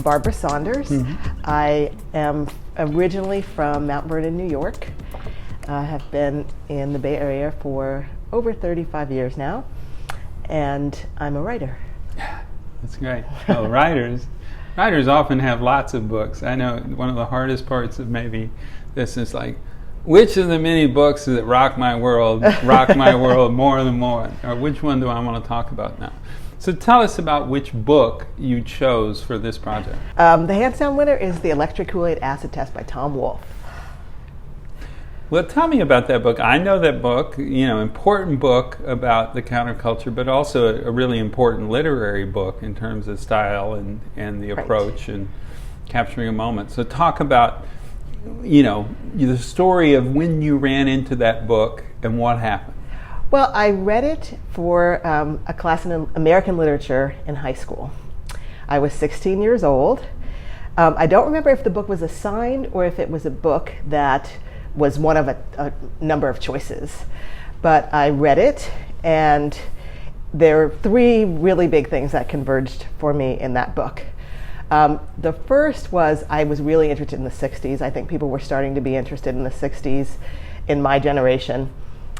Barbara Saunders. I am originally from Mount Vernon, New York. I have been in the Bay Area for over 35 years now, and I'm a writer. That's great. Well, writers often have lots of books. I know one of the hardest parts of maybe this is like, which of the many books that rock my world more than one? Or which one do I want to talk about now? So tell us about which book you chose for this project. The hands-down winner is The Electric Kool-Aid Acid Test by Tom Wolfe. Well, tell me about that book. I know that book, important book about the counterculture, but also a really important literary book in terms of style and the approach and capturing a moment. So talk about, the story of when you ran into that book and what happened. Well, I read it for a class in American literature in high school. I was 16 years old. I don't remember if the book was assigned or if it was a book that was one of a number of choices. But I read it, and there are three really big things that converged for me in that book. The first was I was really interested in the 60s. I think people were starting to be interested in the 60s in my generation.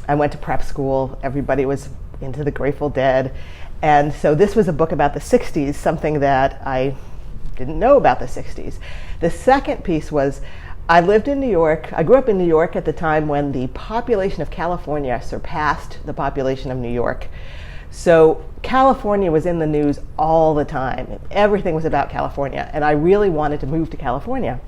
I went to prep school. Everybody was into the Grateful Dead. And so this was a book about the 60s, something that I didn't know about the 60s. The second piece was I lived in New York. I grew up in New York at the time when the population of California surpassed the population of New York. So California was in the news all the time. Everything was about California, and I really wanted to move to California.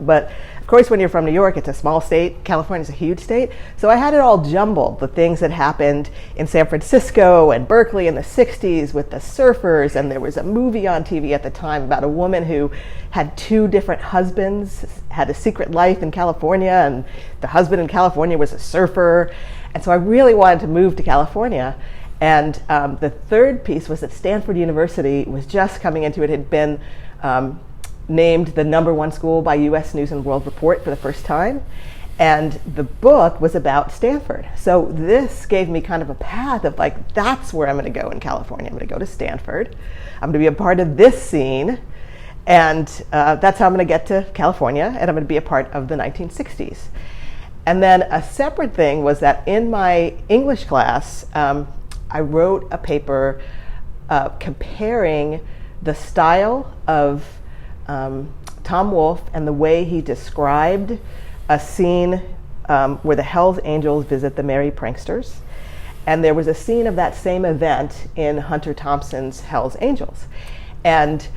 But of course, when you're from New York, it's a small state. California's a huge state. So I had it all jumbled, the things that happened in San Francisco and Berkeley in the 60s with the surfers, and there was a movie on TV at the time about a woman who had two different husbands, had a secret life in California, and the husband in California was a surfer. And so I really wanted to move to California. And the third piece was that Stanford University was just coming into it. It had been named the #1 school by U.S. News and World Report for the first time. And the book was about Stanford. So this gave me kind of a path of like, that's where I'm going to go in California. I'm going to go to Stanford. I'm going to be a part of this scene. And that's how I'm going to get to California. And I'm going to be a part of the 1960s. And then a separate thing was that in my English class, I wrote a paper comparing the style of Tom Wolfe and the way he described a scene where the Hells Angels visit the Merry Pranksters. And there was a scene of that same event in Hunter Thompson's Hells Angels. And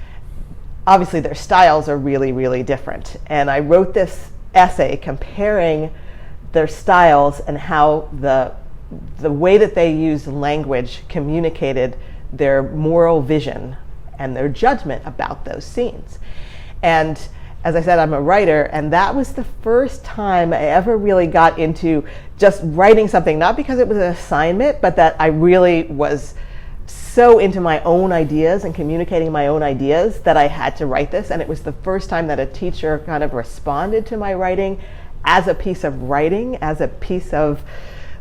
obviously their styles are really, really different. And I wrote this essay comparing their styles and how the way that they used language communicated their moral vision and their judgment about those scenes. And as I said, I'm a writer, and that was the first time I ever really got into just writing something, not because it was an assignment, but that I really was so into my own ideas and communicating my own ideas that I had to write this. And it was the first time that a teacher kind of responded to my writing as a piece of writing, as a piece of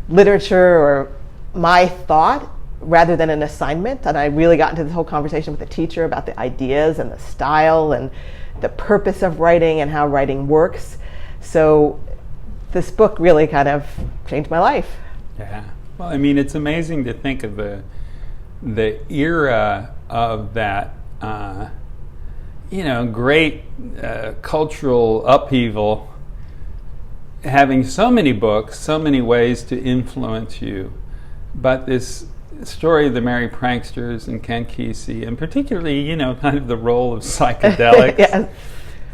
literature or my thought, rather than an assignment. And I really got into this whole conversation with the teacher about the ideas and the style and the purpose of writing and how writing works. So this book really kind of changed my life. Yeah. Well, I mean, it's amazing to think of the era of that, great cultural upheaval, having so many books, so many ways to influence you. But this story of the Merry Pranksters and Ken Kesey, and particularly, kind of the role of psychedelics, yes.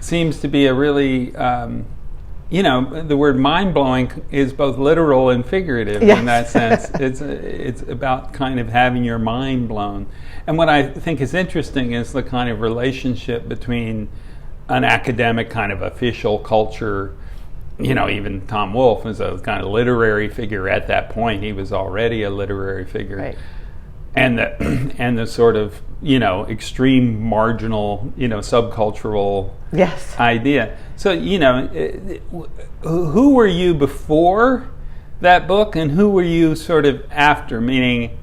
seems to be a really, the word mind-blowing is both literal and figurative. Yes. In that sense. It's about kind of having your mind blown. And what I think is interesting is the kind of relationship between an academic kind of official culture. Even Tom Wolfe was a kind of literary figure at that point. He was already a literary figure. Right. And the sort of, extreme marginal, subcultural yes. idea. So, who were you before that book, and who were you sort of after? Meaning,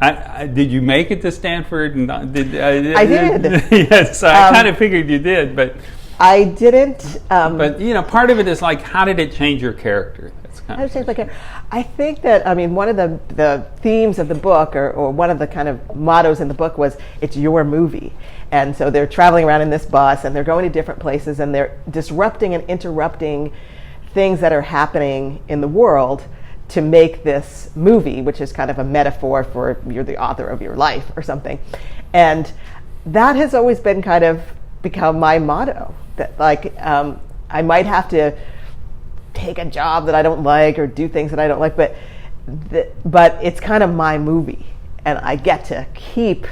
did you make it to Stanford? And I did. Yes, I kind of figured you did, but I didn't. But part of it is like, how did it change your character? That's kind of I think that one of the themes of the book, or one of the kind of mottos in the book, was it's your movie. And so they're traveling around in this bus, and they're going to different places, and they're disrupting and interrupting things that are happening in the world to make this movie, which is kind of a metaphor for you're the author of your life or something. And that has always been kind of become my motto, that I might have to take a job that I don't like or do things that I don't like, but it's kind of my movie, and I get to keep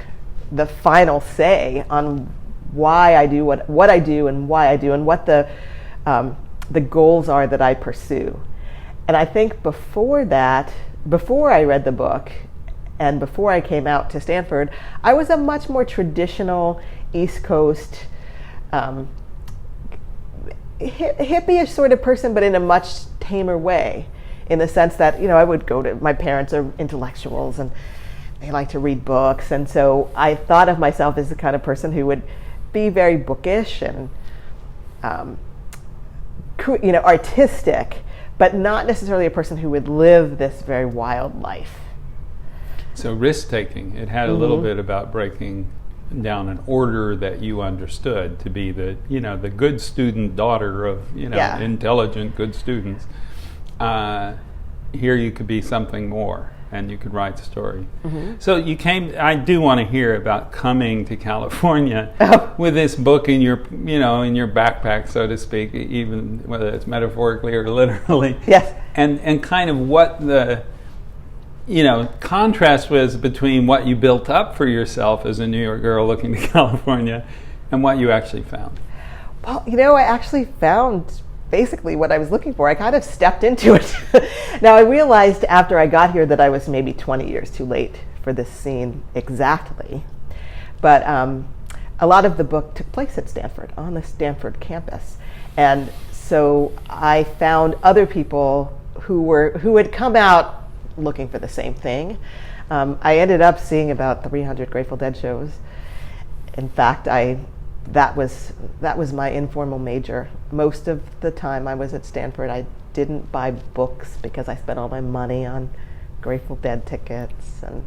the final say on why I do what I do and why I do, and what the goals are that I pursue. And I think before I read the book and before I came out to Stanford, I was a much more traditional East Coast hippie-ish sort of person, but in a much tamer way, in the sense that I would go to, my parents are intellectuals and they like to read books, and so I thought of myself as the kind of person who would be very bookish and artistic, but not necessarily a person who would live this very wild life. So risk-taking, it had a little bit about breaking down an order that you understood to be the good student daughter of intelligent good students. Here you could be something more, and you could write the story. So I do want to hear about coming to California with this book in your backpack, so to speak, even whether it's metaphorically or literally. Yes. And kind of what the contrast was between what you built up for yourself as a New York girl looking to California and what you actually found. Well, I actually found basically what I was looking for. I kind of stepped into it. Now, I realized after I got here that I was maybe 20 years too late for this scene exactly. But a lot of the book took place at Stanford, on the Stanford campus. And so I found other people who had come out looking for the same thing. I ended up seeing about 300 Grateful Dead shows. In fact, that was my informal major. Most of the time I was at Stanford, I didn't buy books because I spent all my money on Grateful Dead tickets and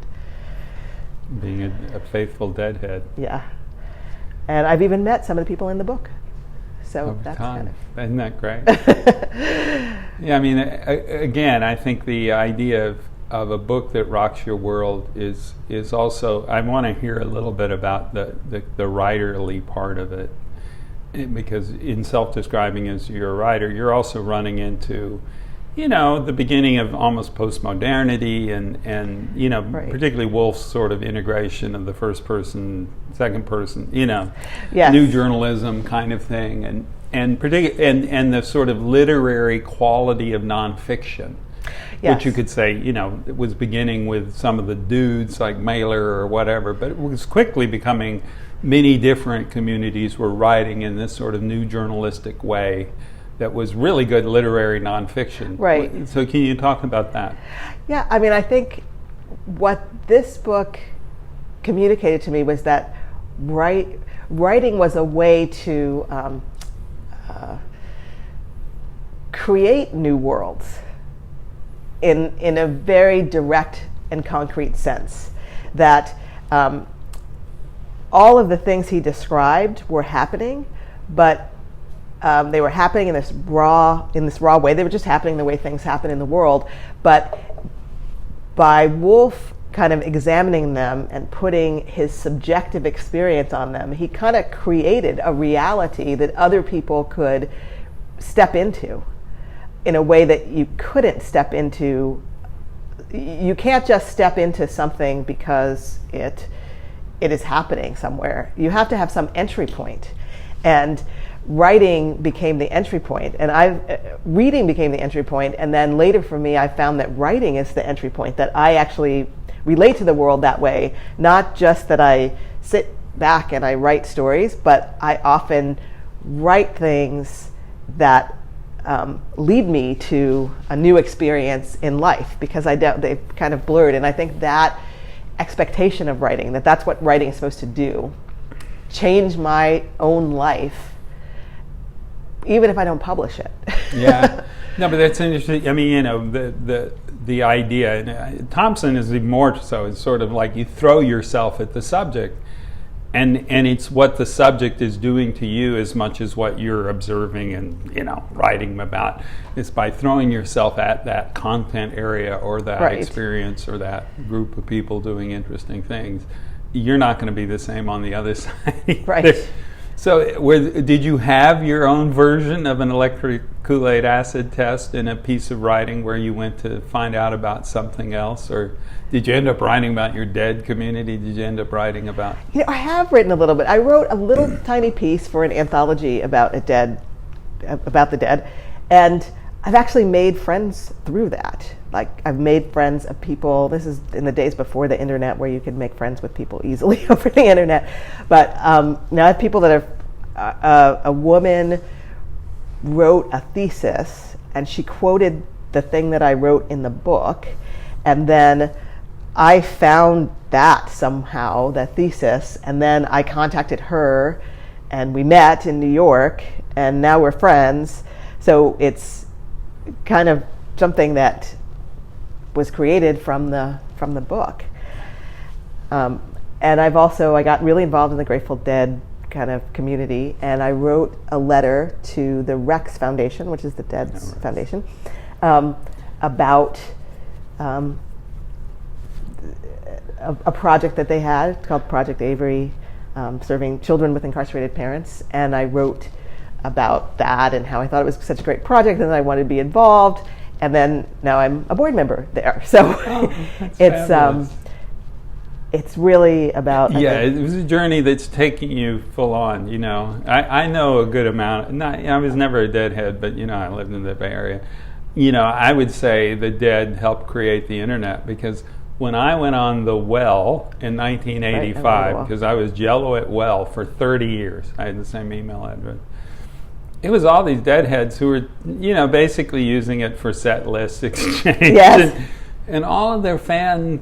being a faithful Deadhead. Yeah, and I've even met some of the people in the book. So Over that's time. kind of... Isn't that great? Yeah, I mean, again, I think the idea of a book that rocks your world is also, I want to hear a little bit about the writerly part of it, because in self-describing as you're a writer, you're also running into the beginning of almost postmodernity and Right. particularly Woolf's sort of integration of the first person, second person, Yes. new journalism kind of thing, and the sort of literary quality of nonfiction, Yes. which you could say, it was beginning with some of the dudes like Mailer or whatever, but it was quickly becoming many different communities were writing in this sort of new journalistic way that was really good literary nonfiction. Right. So can you talk about that? Yeah, I mean, I think what this book communicated to me was that writing was a way to create new worlds in a very direct and concrete sense. That all of the things he described were happening, but they were happening in this raw way. They were just happening the way things happen in the world. But by Woolf kind of examining them and putting his subjective experience on them, he kind of created a reality that other people could step into in a way that you couldn't step into. You can't just step into something because it is happening somewhere. You have to have some entry point. And writing became the entry point, and reading became the entry point, and then later for me I found that writing is the entry point, that I actually relate to the world that way. Not just that I sit back and I write stories, but I often write things that lead me to a new experience in life, because they've kind of blurred. And I think that expectation of writing, that's what writing is supposed to do, change my own life, even if I don't publish it. Yeah. No, but that's interesting. I mean, the idea, and Thompson is even more so, it's sort of like you throw yourself at the subject, and it's what the subject is doing to you as much as what you're observing and writing about. It's by throwing yourself at that content area or that experience or that group of people doing interesting things. You're not going to be the same on the other side. Right. So did you have your own version of an electric Kool-Aid acid test in a piece of writing where you went to find out about something else? Or did you end up writing about your dead community? Did you end up writing about... I have written a little bit. I wrote a little tiny piece for an anthology about the dead. And I've actually made friends through that. Like, I've made friends of people. This is in the days before the internet, where you could make friends with people easily over the internet. But now I have people that have, a woman wrote a thesis, and she quoted the thing that I wrote in the book. And then I found that somehow, that thesis, and then I contacted her, and we met in New York, and now we're friends. So it's kind of something that was created from the book. And I got really involved in the Grateful Dead kind of community, and I wrote a letter to the Rex Foundation, which is the Dead's Foundation, about a project that they had called Project Avery, serving children with incarcerated parents. And I wrote about that and how I thought it was such a great project and I wanted to be involved. And then now I'm a board member there. So it's really about... it was a journey that's taking you full on, I know a good amount. I was never a Deadhead, but, I lived in the Bay Area. I would say the Dead helped create the internet, because when I went on the Well in 1985, because I was Jello at Well for 30 years, I had the same email address. It was all these Deadheads who were, basically using it for set list exchange. Yes. And all of their fan,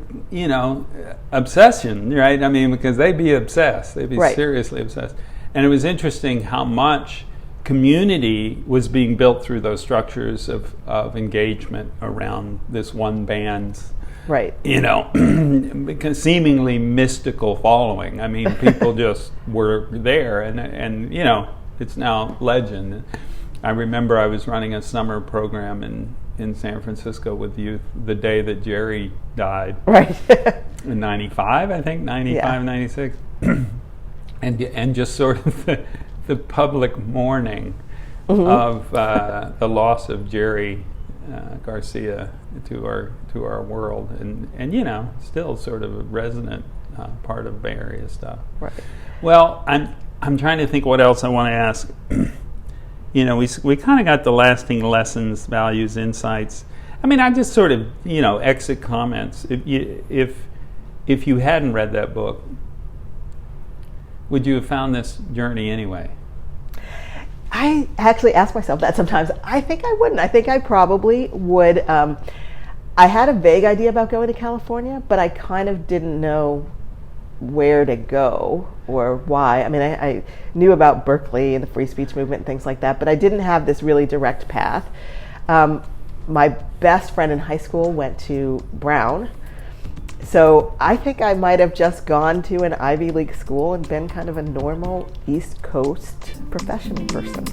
obsession, right? I mean, because they'd be obsessed. They'd be seriously obsessed. And it was interesting how much community was being built through those structures of engagement around this one band's, because seemingly mystical following. I mean, people just were there, and it's now legend. I remember I was running a summer program in San Francisco with youth the day that Jerry died. Right. In 95, I think, 96. And just sort of the public mourning of the loss of Jerry Garcia to our world, and still sort of a resonant part of Bay Area stuff. Right. Well, I'm trying to think what else I want to ask. We kind of got the lasting lessons, values, insights. I mean, I just sort of, exit comments. If you hadn't read that book, would you have found this journey anyway? I actually ask myself that sometimes. I think I wouldn't. I think I probably would. I had a vague idea about going to California, but I kind of didn't know where to go or why. I mean, I knew about Berkeley and the free speech movement and things like that, but I didn't have this really direct path. My best friend in high school went to Brown, so I think I might have just gone to an Ivy League school and been kind of a normal East Coast professional person.